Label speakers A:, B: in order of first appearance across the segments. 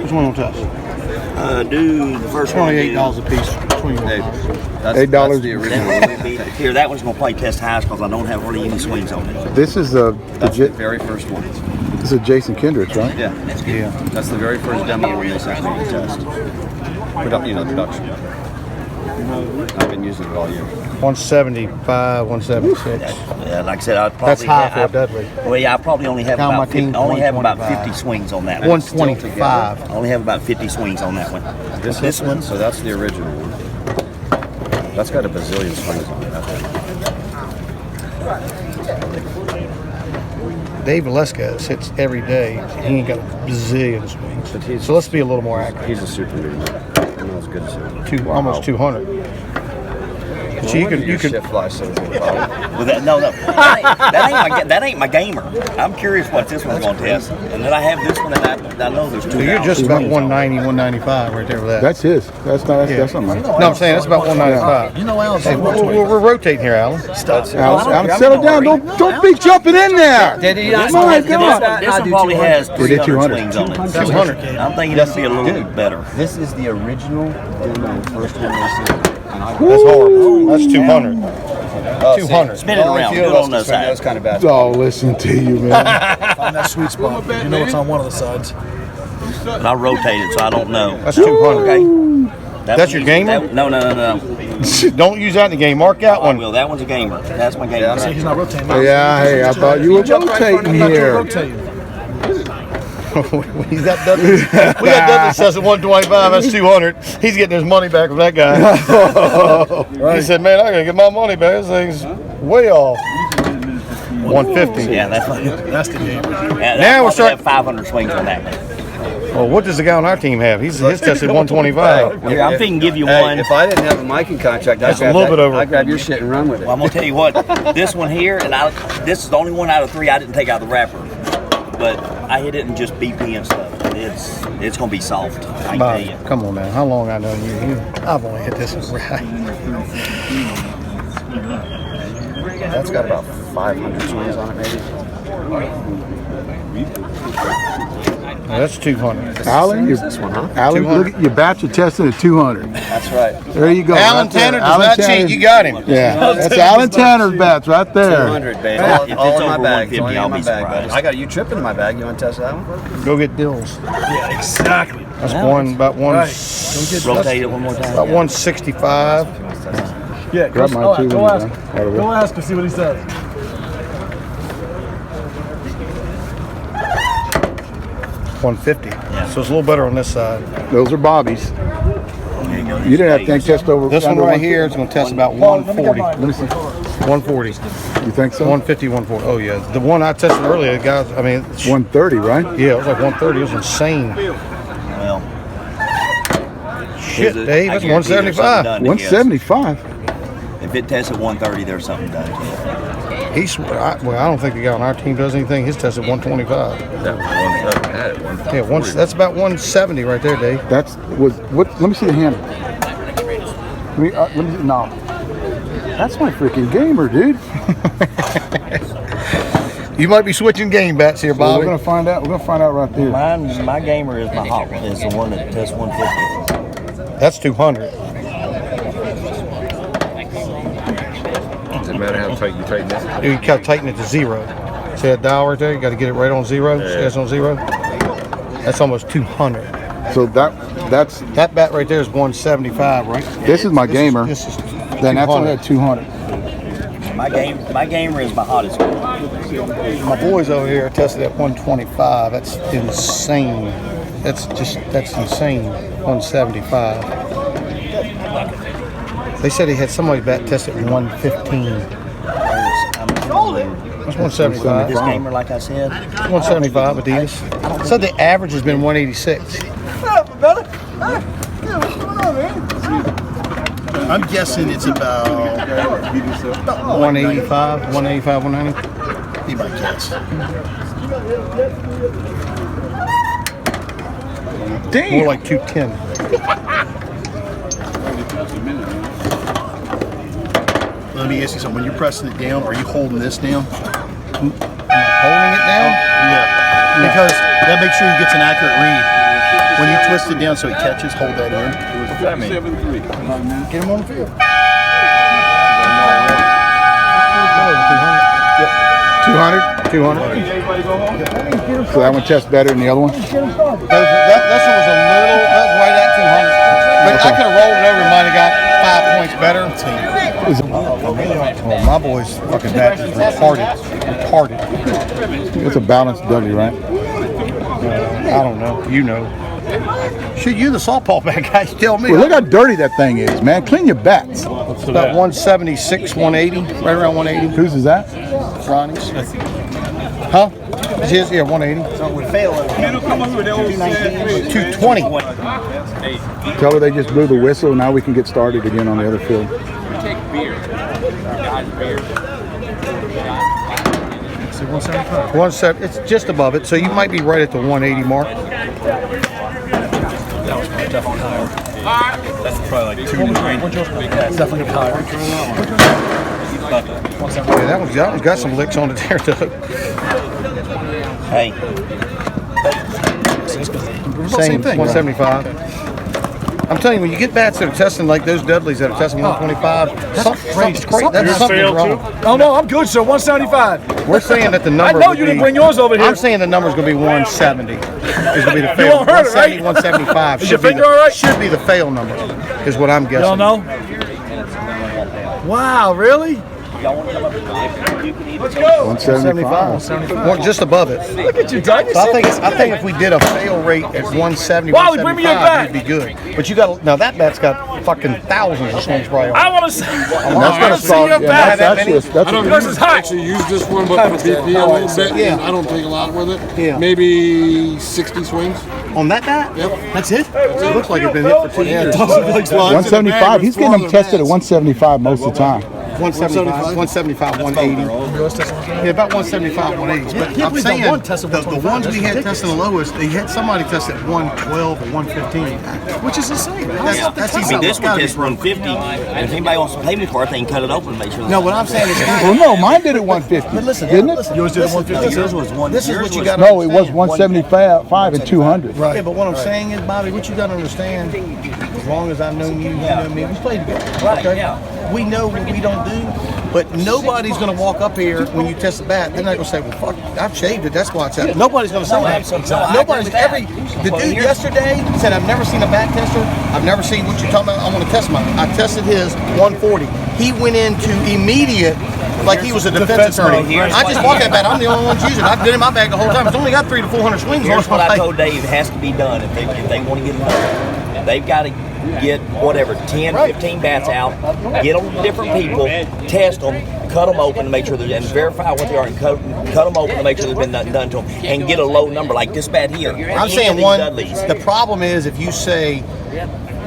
A: Which one will test?
B: Do the first one.
A: $28 a piece.
C: That's
D: $8.
C: the original.
B: Here, that one's going to play test highs because I don't have really any swings on it.
D: This is the
C: very first one.
D: This is Jason Kendricks, right?
C: Yeah. That's the very first dummy when they sent me to test. Production. I've been using it all year.
A: 175, 176.
B: Yeah, like I said, I'd probably
A: That's high for a Dudley.
B: Well, yeah, I probably only have
A: Count my
B: about 50,
A: team,
B: only have about
A: 125.
B: 50 swings on that.
A: 125.
B: I only have about 50 swings on that one.
C: This one, so that's the original one. That's got a bazillion swings on it.
A: Dave Velasquez hits every day. He ain't got a bazillion swings. So let's be a little more accurate.
C: He's a superman. Not as good as him.
A: Almost 200. So you can
C: shift fly so good.
B: Well, that ain't my gamer. I'm curious what this one's going to test. And then I have this one, and I know there's two.
A: So you're just about 190, 195 right there with that.
D: That's his. That's not mine.
A: No, I'm saying that's about 195.
E: You know, Alan's
A: Hey, we're rotating here, Alan.
E: Stop.
D: Alan, settle down. Don't be jumping in there. My God.
B: This one probably has 300
D: 200.
B: swings on it.
A: 200.
B: I'm thinking this will be a little bit better.
C: This is the original demo, first one they sent.
A: That's horrible. That's 200. 200.
B: Spin it around. Do it on the
C: That
B: side.
C: was kind of bad.
D: Oh, listen to you, man.
E: Find that sweet spot. You know it's on one of the sides.
B: But I rotated, so I don't know.
A: That's 200.
B: Okay.
A: That's your gamer?
B: No.
A: Don't use that in the game. Mark that one.
B: Well, that one's a gamer. That's my gamer.
E: See, he's not rotating.
D: Yeah, hey, I thought you were rotating here.
A: He's got Dudley. We got Dudley says at 125. That's 200. He's getting his money back from that guy. He said, "Man, I gotta get my money back. This thing's way off." 150.
B: Yeah, that's
E: the game.
A: Now we're starting.
B: 500 swings on that one.
A: Well, what does the guy on our team have? His tested 125.
B: Here, I'm thinking give you
C: Hey,
B: one.
C: if I didn't have a miking contract,
A: That's a little bit over.
C: I'd grab your shit and run with it.
B: Well, I'm gonna tell you what. This one here, and this is the only one out of 3 I didn't take out of the wrapper. But I hit it in just BP and stuff. It's gonna be soft. I can tell you.
A: Come on, man. How long I known you? I've only hit this one right.
C: That's got about 500 swings on it, maybe.
A: That's 200.
D: Alan,
C: This one, huh?
D: Alan, look at your batch of testing at 200.
C: That's right.
D: There you go.
A: Alan
D: right there.
A: Tanner does
D: Alan
A: not
D: Tanner.
A: cheat. You got him.
D: Yeah, that's Alan Tanner's batch right there.
C: 200, baby.
B: If
C: All
B: it's
C: in my
B: over
C: bag.
B: 150,
C: It's only
B: I'll
C: in my
B: be
C: bag,
B: surprised.
C: buddy. I got you tripping in my bag. You want to test that one?
A: Go get Dills.
E: Yeah, exactly.
A: That's about one.
E: Right.
B: Rotate it one more time.
A: About 165.
E: Yeah,
D: Grab mine too,
E: go
D: when
E: ask.
D: you're done.
E: Go ask and see what he says.
A: 150. So it's a little better on this side.
D: Those are Bobby's. You didn't have to test over.
A: This one
D: under
A: right here is going to test about 140.
D: Let me see.
A: 140.
D: You think so?
A: 150, 140. Oh, yeah. The one I tested earlier, guys, I mean,
D: 130, right?
A: yeah, it was like 130. It was insane.
B: Well,
A: Shit,
B: I
A: Dave, that's
B: guarantee there's something
A: 175.
B: done to his.
D: 175.
B: If it tests at 130, there's something done to it.
A: I don't think the guy on our team does anything. His test at 125. Yeah, that's about 170 right there, Dave.
D: Let me see the handle. Let me see. No. That's my freaking gamer, dude.
A: You might be switching game bats here,
D: Well,
A: Bobby.
D: we're gonna find out. We're gonna find out right there.
B: My gamer is my hot one. Is the one that tests 150.
A: That's 200.
C: Doesn't matter how tight you tighten this.
A: You gotta tighten it to 0. See that dial right there? You gotta get it right on 0. See that's on 0? That's almost 200.
D: So that's
A: That bat right there is 175, right?
D: this is my gamer.
A: This is
D: Then that's only at 200.
B: My gamer is my hottest one.
A: My boys over here tested at 125. That's insane. That's insane. 175. They said he had somebody bat tested at 115. That's 175.
B: This gamer, like I said,
A: 175 Adidas. Said the average has been 186.
E: I'm guessing it's about
A: 185, 190.
E: be my guess.
D: Damn.
A: More like 210.
E: Let me ask you something. When you're pressing it down, are you holding this down?
A: Am I holding it down?
E: Yeah. Because that makes sure he gets an accurate read. When you twist it down so it catches, hold that in.
A: Get him on the field.
D: 200? 200? So that one tests better than the other one?
A: This one was a little, that was right at 200. But I could have rolled it over and might have got 5 points better. Oh, my boy's fucking batch is retarded.
D: It's a balanced Dudley, right?
A: I don't know. You know. Shoot, you the softball bat guy. You tell me.
D: Well, look how dirty that thing is, man. Clean your bats.
A: It's about 176, 180, right around 180.
D: Whose is that?
A: Ronnie's. Huh? It's his, yeah, 180.
B: So it would fail.
A: 220.
D: Tell her they just blew the whistle. Now we can get started again on the other field.
E: So 175.
A: 170. It's just above it, so you might be right at the 180 mark.
C: That's probably like 290.
E: Definitely higher.
A: Yeah, that one's got some licks on it there, too.
B: Hey,
A: Same thing. 175. I'm telling you, when you get bats that are testing like those Dudleys that are testing 125, something's crazy. That's something wrong.
F: Oh no, I'm good, sir. 175.
A: We're saying that the number.
F: I know you didn't bring yours over here.
A: I'm saying the number's going to be 170. It's going to be the fail.
F: won't hurt it, right?
A: 175.
F: Is your finger all right?
A: Should be the fail number, is what I'm guessing.
F: Y'all know? Wow, really?
B: y'all want to come up with
F: Let's go.
D: 175.
A: Well, just above it.
F: Look at you, Doug.
A: So I think if we did a fail rate at 170,
F: Wally, bring me your bat.
A: it'd be good. But you got now that bat's got fucking thousands of swings probably on.
F: I want to see.
D: And that's gonna
F: see
D: solve.
F: your
D: Yeah,
F: bat.
D: that's actually that's
G: I don't
F: Yours is hot.
G: actually use this one, but for BP a little bit.
A: Yeah.
G: I don't take a lot with it.
A: Yeah.
G: Maybe 60 swings.
A: On that bat?
G: Yep.
A: That's it? It looks like it's been hit for 2 years.
D: 175. He's getting them tested at 175 most of the time.
A: 175, 180. Yeah, about 175, 180. But I'm saying the ones we had testing the lowest, they had somebody test at 112 or 115.
F: Which is insane.
A: That's
B: I mean, this one just run 50. And if anybody wants to pay me for it, they can cut it open and make sure.
A: No, what I'm saying is,
D: Well, no, mine did at 150.
A: listen,
D: didn't it?
A: listen,
F: Yours did 150.
B: Yours was one.
A: This is
B: yours
A: what you
B: was-
A: got.
D: No, it was 175 and 200.
A: Yeah, but what I'm saying is, Bobby, what you got to understand, as long as I've known you, you know me, we played together. Okay?
B: yeah.
A: We know what we don't do, but nobody's going to walk up here when you test the bat. They're not going to say, well, fuck, I've shaved it, that's why it's out. Nobody's going to say that. Nobody's, the dude yesterday said, I've never seen a bat tester. I've never seen what you're talking about. I want to test mine. I tested his 140. He went into immediate, like he was a defense attorney. I just walked that bat. I'm the only one using it. I've been in my bag the whole time. It's only got 300 to 400 swings on
B: Here's
A: it.
B: what I told Dave has to be done if they want to get it done. They've got to get whatever 10, 15 bats out, get them to different people, test them, cut them open to make sure and verify what they are, and cut them open to make sure there's been nothing done to them, and get a low number like this bat here.
A: I'm saying one. The problem is if you say.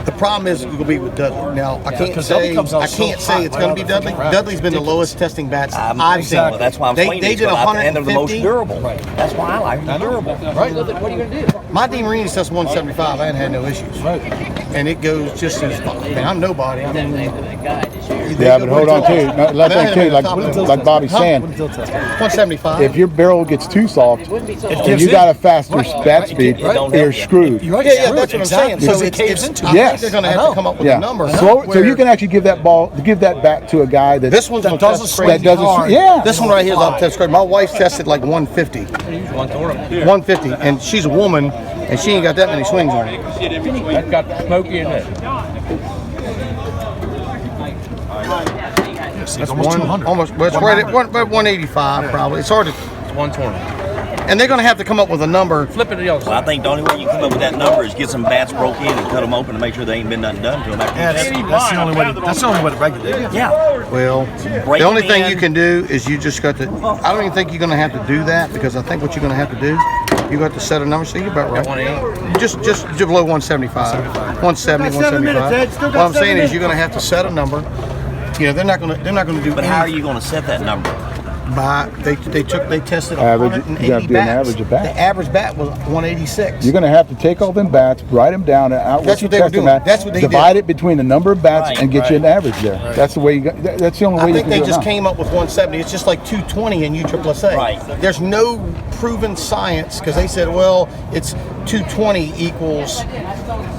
A: The problem is it's going to be with Dudley. Now I can't say it's going to be Dudley. Dudley's been the lowest testing bats I've seen.
B: Well, that's why I'm saying
A: they did 150.
B: and they're the most durable. Right. That's why I like them durable.
A: Right. What are you going to do? My Dean Marini's test 175. I hadn't had no issues. Right. And it goes just as far. I mean, I'm nobody.
D: Yeah, but hold on too. Let them too, like Bobby's saying.
A: 175.
D: If your barrel gets too soft and you got a faster bat speed, you're screwed.
A: Yeah, that's what I'm saying. So it caves into.
D: Yes.
A: They're going to have to come up with a number.
D: So you can actually give that bat to a guy that
A: This one's going to test crazy.
D: that doesn't. Yeah.
A: This one right here is on test crazy. My wife's tested like 150. 150, and she's a woman, and she ain't got that many swings on it.
F: That got smoky in it.
A: That's almost 200. Almost, well, it's right at 185 probably. It's hard to.
F: It's 120.
A: And they're going to have to come up with a number.
F: Flip it to the other
B: Well, I
F: side.
B: think the only way you come up with that number is get some bats broke in and cut them open to make sure they ain't been nothing done to them.
F: That's the only way. That's the only way to regulate it.
B: Yeah.
A: Well,
B: Break
A: the only
B: them
A: thing
B: in.
A: you can do is you just got to. I don't even think you're going to have to do that because I think what you're going to have to do, you got to set a number. So you're about right. Just below 175, 170, 175. What I'm saying is you're going to have to set a number. You know, they're not going to do.
B: But how are you going to set that number?
A: They tested
D: Average,
A: 180
D: you have to do an
A: bats.
D: average of bats.
A: The average bat was 186.
D: You're going to have to take all them bats, write them down, and out
A: That's
D: what you
A: what they were
D: test them
A: doing.
D: at.
A: That's what they
D: divide
A: did.
D: it between the number of bats
B: Right,
D: and get you an average there.
A: Right.
D: That's the way you got. That's the only way
A: I
D: you
A: think
D: can
A: they
D: do it
A: just
D: now.
A: came up with 170. It's just like 220 in USSSA.
B: Right.
A: There's no proven science because they said, well, it's 220 equals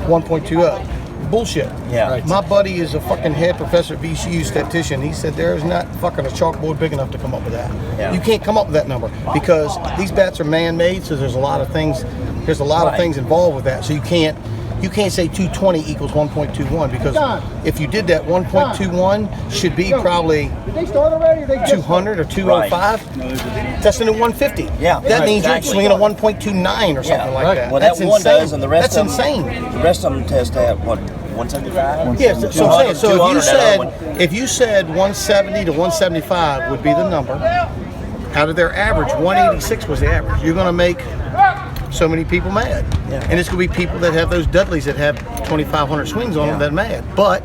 A: 1.20. Bullshit.
B: Yeah. Right.
A: My buddy is a fucking head professor at VCU statistician. He said there is not fucking a chalkboard big enough to come up with that.
B: Yeah.
A: You can't come up with that number because these bats are man-made. So there's a lot of things. There's a lot of things involved with that. So you can't say 220 equals 1.21 because if you did that, 1.21 should be probably 200 or 205. Testing at 150.
B: Yeah,
A: that means
B: exactly.
A: you're swinging a 1.29 or something like that.
B: Well,
A: That's
B: that one
A: insane.
B: does, and the rest
A: That's
B: of them,
A: insane.
B: The rest of them test at what, 175?
A: Yeah, so I'm saying, so
B: 200,
A: if you said 170 to 175 would be the number, out of their average, 186 was the average. You're going to make so many people mad.
B: Yeah.
A: And it's going to be people that have those Dudleys that have 2,500 swings on them that are mad. But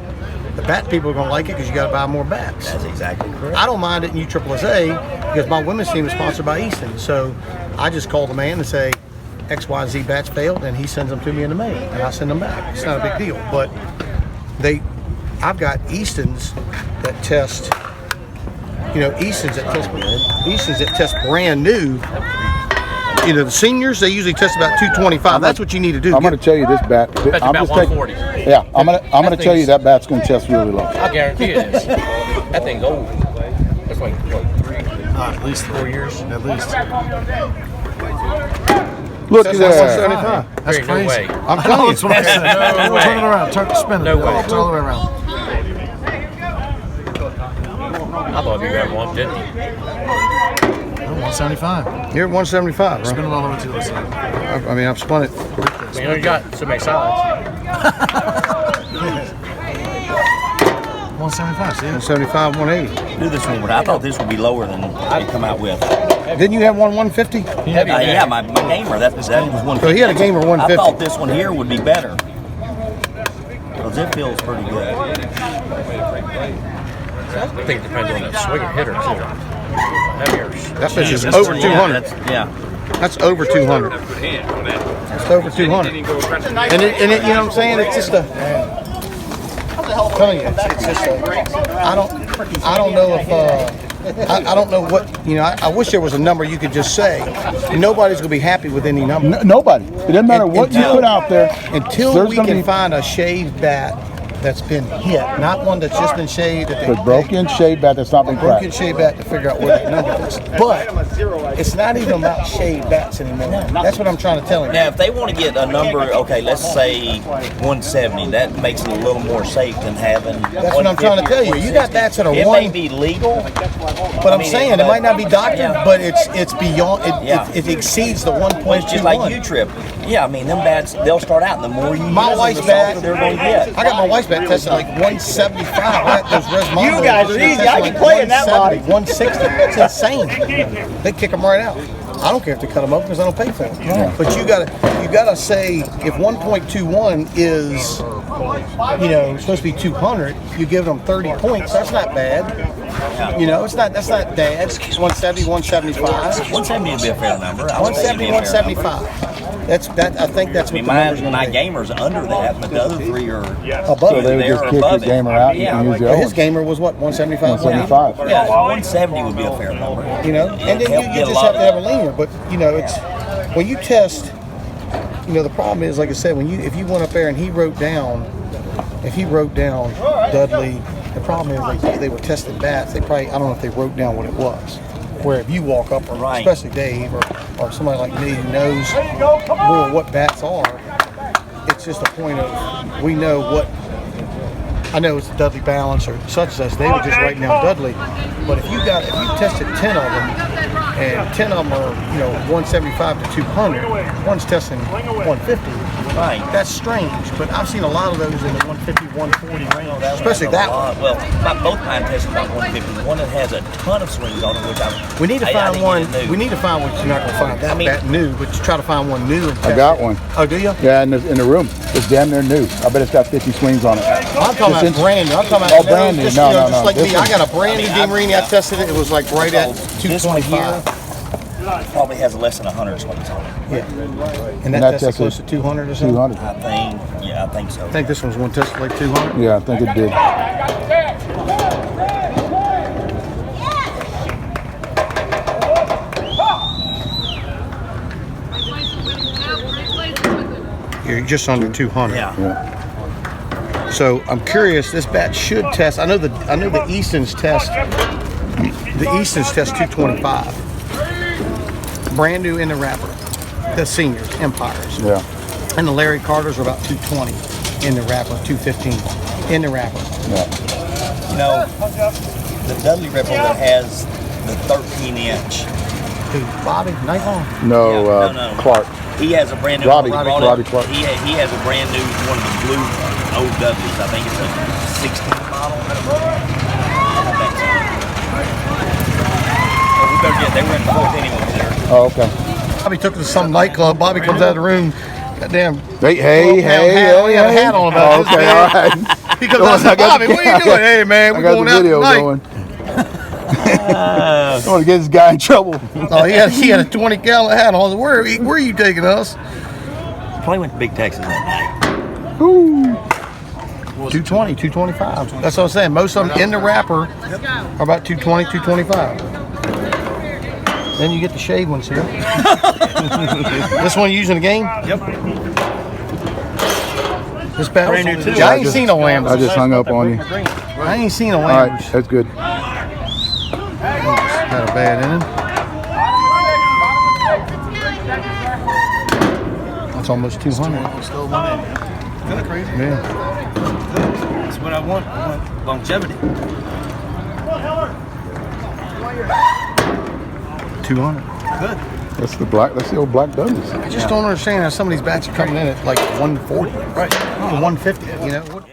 A: the bat people are going to like it because you got to buy more bats.
B: That's exactly correct.
A: I don't mind it in USSSA because my women's team is sponsored by Easton. So I just call the man and say, XYZ bats failed, and he sends them to me in the mail, and I send them back. It's not a big deal. But I've got Eastons that test, Eastons that test brand new. The seniors, they usually test about 225. That's what you need to do.
D: I'm going to tell you this bat. I'm
F: about
D: just taking.
F: 140.
D: Yeah, I'm going to tell you that bat's going to test really low.
F: I guarantee it is. That thing's old. That's like, what, 3?
E: At least 4 years, at least.
D: Look at that.
A: 175.
E: That's
F: There ain't
E: crazy.
F: no way.
A: I'm telling you.
E: That's what I said.
F: No way.
E: Turn it around. Spin it.
F: No way.
E: Turn it all the way around.
F: I thought you had 150.
E: 175.
A: You're at 175,
E: Spin
A: right?
E: it all over to the other side.
A: I mean, I've spun it.
F: You only got so many sides.
E: 175. See?
A: 175, 180.
B: Do this one, but I thought this would be lower than they come out with.
A: Didn't you have 150?
B: Yeah, my gamer, that was 150.
A: So he had a gamer 150.
B: I thought this one here would be better. Because it feels pretty good.
F: I think it depends on the swing hitter, too. Heavier.
A: That fish is
B: This
A: over
B: one,
A: 200.
B: Yeah.
A: That's over 200. That's over 200. And it, you know what I'm saying? It's just a. I'm telling you, it's just a. I don't know if. I don't know what, I wish there was a number you could just say. Nobody's going to be happy with any number.
D: Nobody. It doesn't matter what you put out there.
A: Until
D: there's
A: we
D: gonna
A: can
D: be-
A: find a shaved bat that's been hit, not one that's just been shaved.
D: The broken shade bat that's not been
A: Broken
D: cracked.
A: shade bat to figure out where that number is. But it's not even about shaved bats anymore. That's what I'm trying to tell you.
B: Now, if they want to get a number, okay, let's say 170, that makes it a little more safe than having.
A: That's what I'm trying to tell you. You got bats that are
B: It
A: one.
B: may be legal,
A: But I'm saying it might not be doctored, but it's beyond. It exceeds the
B: Well, it's just like
A: 1.21.
B: U-Trip. Yeah, I mean, them bats, they'll start out, and the more you
A: My
B: use
A: wife's
B: them, the softer
A: bat.
B: they're going to get.
A: I got my wife's bat tested like 175. I got those Resmondos.
B: You guys are easy. I can play in that body.
A: 160. It's insane. They kick them right out. I don't care if they cut them up because I don't pay for them. But you gotta say if 1.21 is supposed to be 200, you give them 30 points. That's not bad. That's not bad. It's 170, 175.
B: 170 would be a fair number. I would say it'd
A: 170,
B: be a fair number.
A: 175. I think that's
B: I mean,
A: what the number's
B: my
A: gonna be.
B: gamer's under that, but the other three are
A: Above
D: So
A: it.
D: they would just
B: They're
D: kick your
B: above it.
D: gamer out and you can use the
A: But
D: old
A: his
D: one.
A: gamer was what, 175?
D: 175.
B: Yeah, 170 would be a fair number.
A: And then
B: Help
A: you
B: get a
A: just
B: lot
A: have to
B: of-
A: have a leaner. But it's when you test. The problem is, like I said, if you went up there and he wrote down Dudley, the problem is like they were testing bats. They probably, I don't know if they wrote down what it was. Where if you walk up, or
B: Right.
A: especially Dave or somebody like me who knows more what bats are, it's just a point of we know what. I know it's a Dudley balance or such and such. They were just writing down Dudley. But if you tested 10 of them, and 10 of them are 175 to 200, one's testing 150.
B: Right.
A: That's strange, but I've seen a lot of those in the 150, 140 range, especially
B: That's
A: that
B: a
A: one.
B: lot. Well, both mine tested about 150. One that has a ton of swings on it, which
A: We need to
B: I
A: find
B: didn't
A: one.
B: get it new.
A: We need to find one. You're not gonna find that new, but you try to find one new. And
D: I got one.
A: Oh, do you?
D: Yeah, in the room. It's damn near new. I bet it's got 50 swings on it.
A: I'm talking
D: Just
A: about brand new. I'm talking about
D: brand new.
A: just,
D: No,
A: just
D: no.
A: like
D: This
A: me. I
D: one-
A: got a brand new Gamerini. I tested it. It was like right at
B: This one
A: 225.
B: probably has less than 100 swings on it.
A: Yeah. And that
D: that
A: tested
D: tested
A: close to 200 or something?
D: 200.
B: I think so.
A: I think this one's one tested like 200.
D: Yeah, I think it did.
A: You're just under 200.
B: Yeah.
D: Yeah.
A: So I'm curious. This bat should test. I know the Eastons test. The Eastons test 225. Brand new in the wrapper. The seniors, Empires.
D: Yeah.
A: And the Larry Carters are about 220 in the wrapper, 215 in the wrapper.
D: Yeah.
B: You know, the Dudley Ripple that has the 13-inch.
A: Dude, Bobby, Nighthorn.
D: No,
B: No.
D: Clark.
B: He has a brand new
D: Robbie
B: one.
D: Clark.
B: He has a brand new one of the blue old Dudleys. I think it's a 16 model. I think so. Well, we better get. They were in the fourth inning over there.
D: Oh, okay.
A: Bobby took it to some nightclub. Bobby comes out of the room. Goddamn.
D: Hey,
A: He had a hat on about
D: Oh,
A: this
D: okay,
A: big.
D: all right.
A: He comes out and says, Bobby, what are you doing? Hey, man,
D: I
A: we're
D: got
A: going
D: the
A: out
D: video
A: tonight.
D: going. I want to get this guy in trouble.
A: Oh, he had a 20-gallon hat on. Where are you taking us?
B: Probably went to Big Texas that night.
D: Ooh.
A: 220, 225. That's what I'm saying. Most of them in the wrapper are about 220, 225. Then you get the shade ones here. This one you using the game?
B: Yep.
A: This bat
B: Brand new too.
A: I ain't seen no
D: I
A: Lambers.
D: just hung up on you.
A: I ain't seen no
D: All right,
A: Lambers.
D: that's good.
A: Got a bad inning. That's almost 200.
E: Still one in. Kind of crazy.
A: Yeah.
B: That's what I want. I want longevity.
A: 200.
D: That's the old black Douglas.
A: I just don't understand how some of these bats are coming in at like 140. Right. 150. You know what?